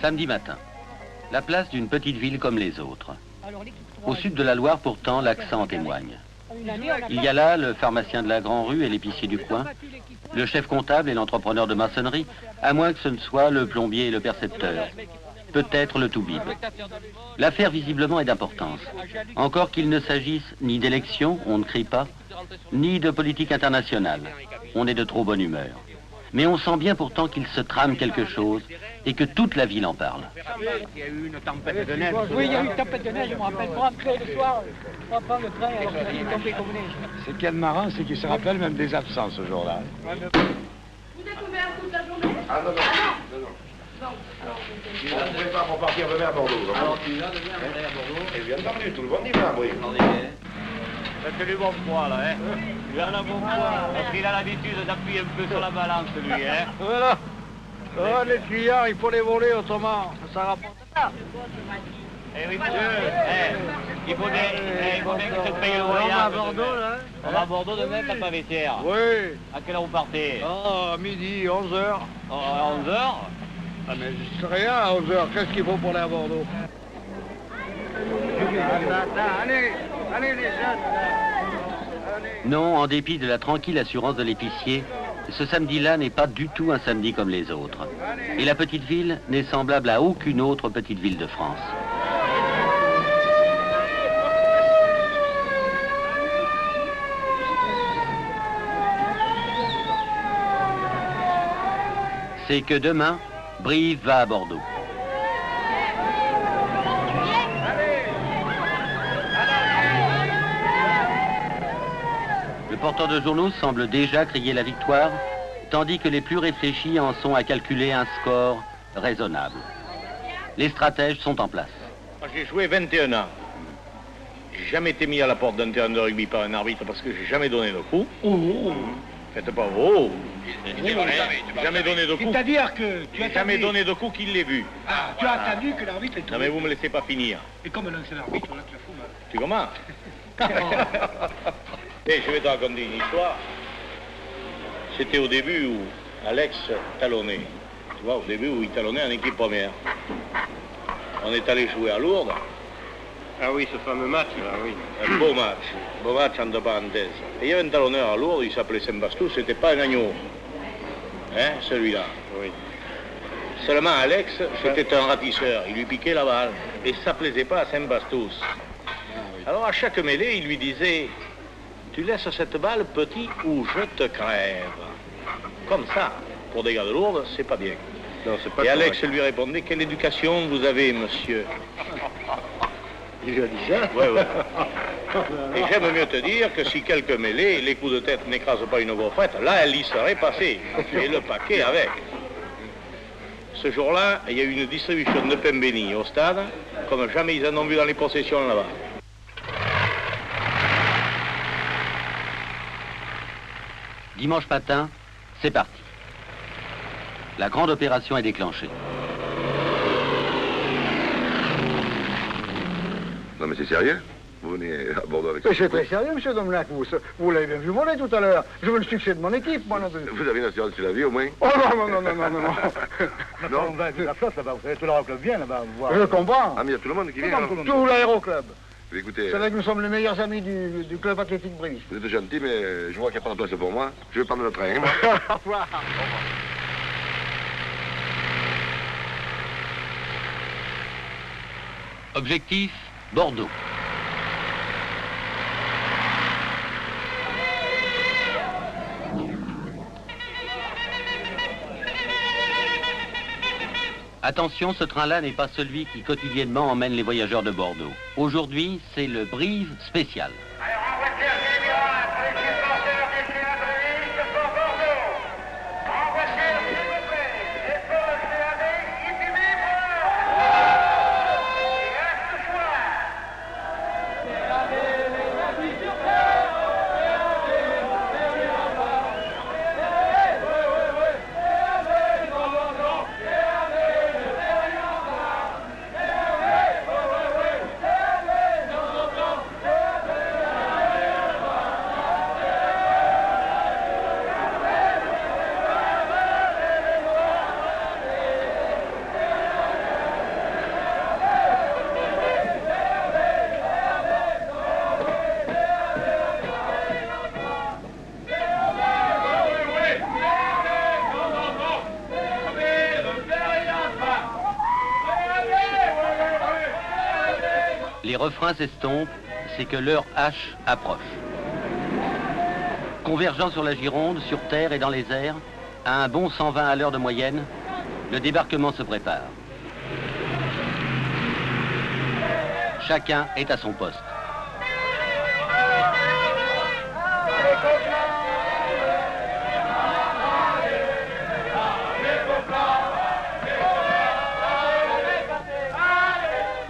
Samedi matin. La place d'une petite ville comme les autres. Au sud de la Loire, pourtant, l'accent en témoigne. Il y a là le pharmacien de la Grand-Rue et l'épicier du coin, le chef comptable et l'entrepreneur de maçonnerie, à moins que ce ne soit le plombier et le percepteur. Peut-être le toubib. L'affaire visiblement est d'importance. Encore qu'il ne s'agisse ni d'élection, on ne crie pas, ni de politique internationale. On est de trop bonne humeur. Mais on sent bien pourtant qu'il se trame quelque chose et que toute la ville en parle. Il y a eu une tempête de neige. Oui, il y a eu une tempête de neige, je me rappelle. Pour rentrer le soir, on prend le train et il est tombé comme neige. Ce qu'il y a de marrant, c'est qu'il se rappelle même des absences ce jour-là. Vous êtes ouvert toute la journée? Ah non. On ne prépare pour partir demain à Bordeaux. Alors tu vas demain à Bordeaux? Et bien entendu, tout le monde y va, oui. C'est du bon poids là, hein. Il a un bon poids. Parce qu'il a l'habitude d'appuyer un peu sur la balance, lui, hein. Voilà. Oh, les clients, il faut les voler autrement. Ça rapporte pas. Eh oui, monsieur. Il faut bien que tu te payes le voyage. On va à Bordeaux, là. On va à Bordeaux demain, t'as pas vestiaire. Oui. À quelle heure vous partez? Oh, midi, 11h. À 11h? Ah, mais je sais rien à 11h. Qu'est-ce qu'il faut pour aller à Bordeaux? Allez, les jeunes. Non, en dépit de la tranquille assurance de l'épicier, ce samedi-là n'est pas du tout un samedi comme les autres. Et la petite ville n'est semblable à aucune autre petite ville de France. C'est que demain, Brive va à Bordeaux. Le porteur de journaux semble déjà crier la victoire, tandis que les plus réfléchis en sont à calculer un score raisonnable. Les stratèges sont en place. J'ai joué 21 ans. J'ai jamais été mis à la porte d'un terrain de rugby par un arbitre parce que j'ai jamais donné de coup. Faites pas oh. J'ai jamais donné de coup. C'est-à-dire que tu as jamais donné de coup qu'il l'ait vu. Ah, tu as attendu que l'arbitre ait Non tombé. mais vous me laissez pas finir. Et comme c'est l'arbitre, là, tu la fous mal. Tu commences? Et je vais te raconter une histoire. C'était au début où Alex talonnait. Tu vois, au début où il talonnait en équipe première. On est allé jouer à Lourdes. Ah oui, ce fameux match, là, oui. Un beau match entre parenthèses. Et il y avait un talonneur à Lourdes, il s'appelait Saint-Bastou, c'était pas un agneau. Hein, celui-là. Oui. Seulement Alex, c'était un ratisseur, il lui piquait la balle. Et ça plaisait pas à Saint-Bastous. Alors à chaque mêlée, il lui disait, tu laisses cette balle petit ou je te crève. Comme ça, pour des gars de Lourdes, c'est pas bien. Non, c'est pas Et Alex correct. lui répondait, quelle éducation vous avez, monsieur? Il lui a dit ça? Ouais. Et j'aime mieux te dire que si quelques mêlées, les coups de tête n'écrasent pas une gaufrette, là, elle y serait passée. Et le paquet avec. Ce jour-là, il y a eu une distribution de pain béni au stade, comme jamais ils en ont vu dans les processions là-bas. Dimanche matin, c'est parti. La grande opération est déclenchée. Non mais c'est sérieux? Vous venez à Bordeaux avec ça? Mais c'est très sérieux, monsieur Domnac. Vous l'avez bien vu voler tout à l'heure. Je veux le succès de mon équipe, moi non plus. Vous avez une assurance sur la vie au moins? Oh non. Non. On va avec la flotte là-bas. Vous savez, tout l'aéroclub vient là-bas. Je comprends. Ah mais il y a tout le monde qui vient alors. Tout l'aéroclub. Écoutez, C'est vrai que nous sommes les meilleurs amis du club athlétique Brive. vous êtes gentil mais je vois qu'il n'y a pas de place pour moi. Je vais prendre le train. Moi. Au revoir. Objectif, Bordeaux. Attention, ce train-là n'est pas celui qui quotidiennement emmène les voyageurs de Bordeaux. Aujourd'hui, c'est le Brive spécial. les refrains s'estompent, c'est que l'heure H approche. Convergeant sur la Gironde, sur terre et dans les airs, à un bon 120 à l'heure de moyenne, le débarquement se prépare. Chacun est à son poste.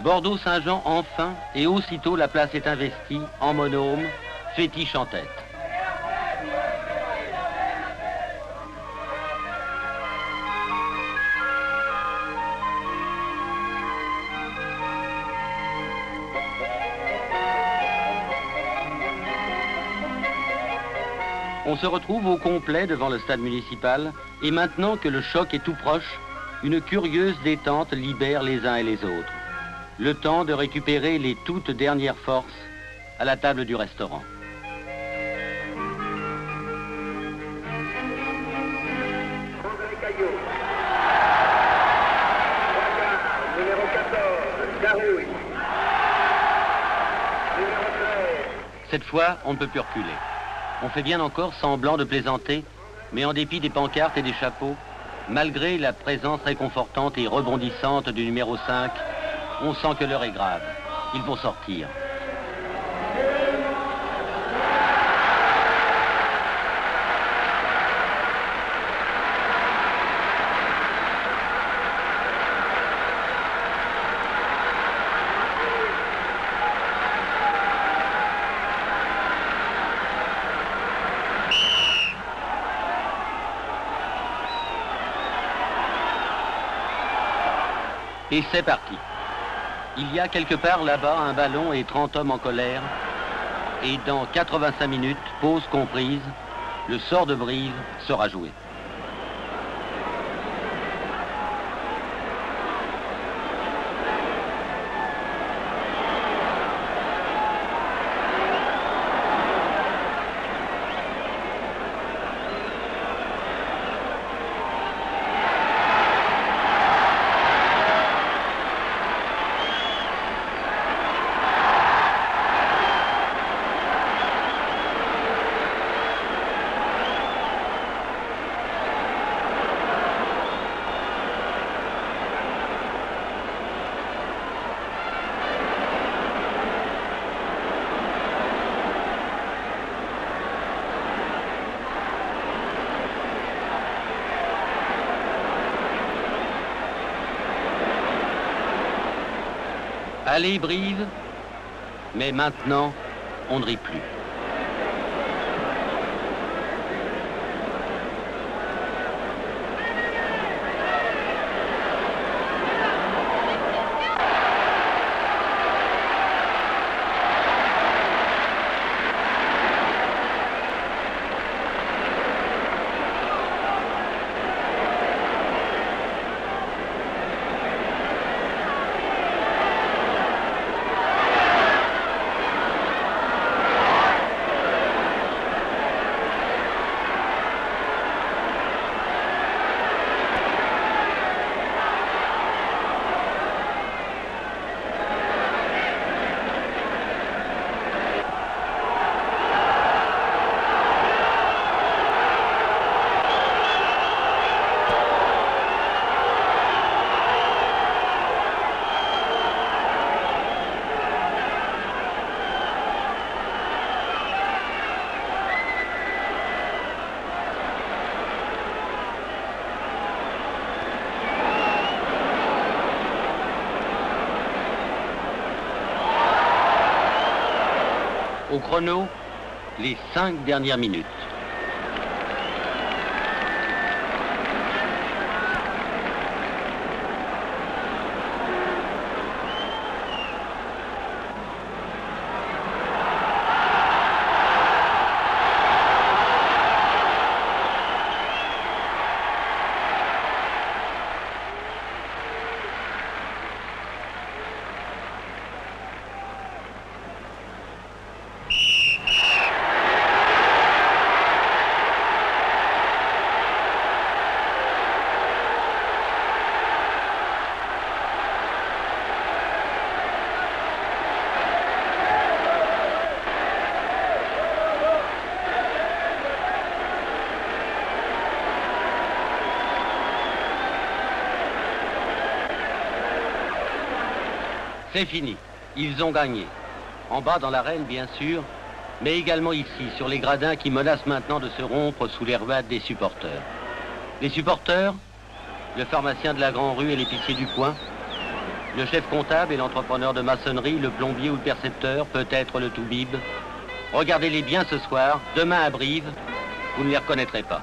Bordeaux-Saint-Jean enfin, et aussitôt la place est investie, en monôme, fétiche en tête. On se retrouve au complet devant le stade municipal, et maintenant que le choc est tout proche, une curieuse détente libère les uns et les autres. Le temps de récupérer les toutes dernières forces à la table du restaurant. Cette fois, on ne peut plus reculer. On fait bien encore semblant de plaisanter, mais en dépit des pancartes et des chapeaux, malgré la présence réconfortante et rebondissante du numéro 5, on sent que l'heure est grave. Il faut sortir. Et c'est parti. Il y a quelque part là-bas un ballon et 30 hommes en colère. Et dans 85 minutes, pause comprise, le sort de Brive sera joué. Allez, Brive, mais maintenant, on ne rit plus. Au chrono, les 5 dernières minutes. C'est fini. Ils ont gagné. En bas dans l'arène, bien sûr, mais également ici, sur les gradins qui menacent maintenant de se rompre sous les ruades des supporters. Les supporters, le pharmacien de la Grand Rue et l'épicier du coin, le chef comptable et l'entrepreneur de maçonnerie, le plombier ou le percepteur, peut-être le toubib. Regardez-les bien ce soir, demain à Brive, vous ne les reconnaîtrez pas.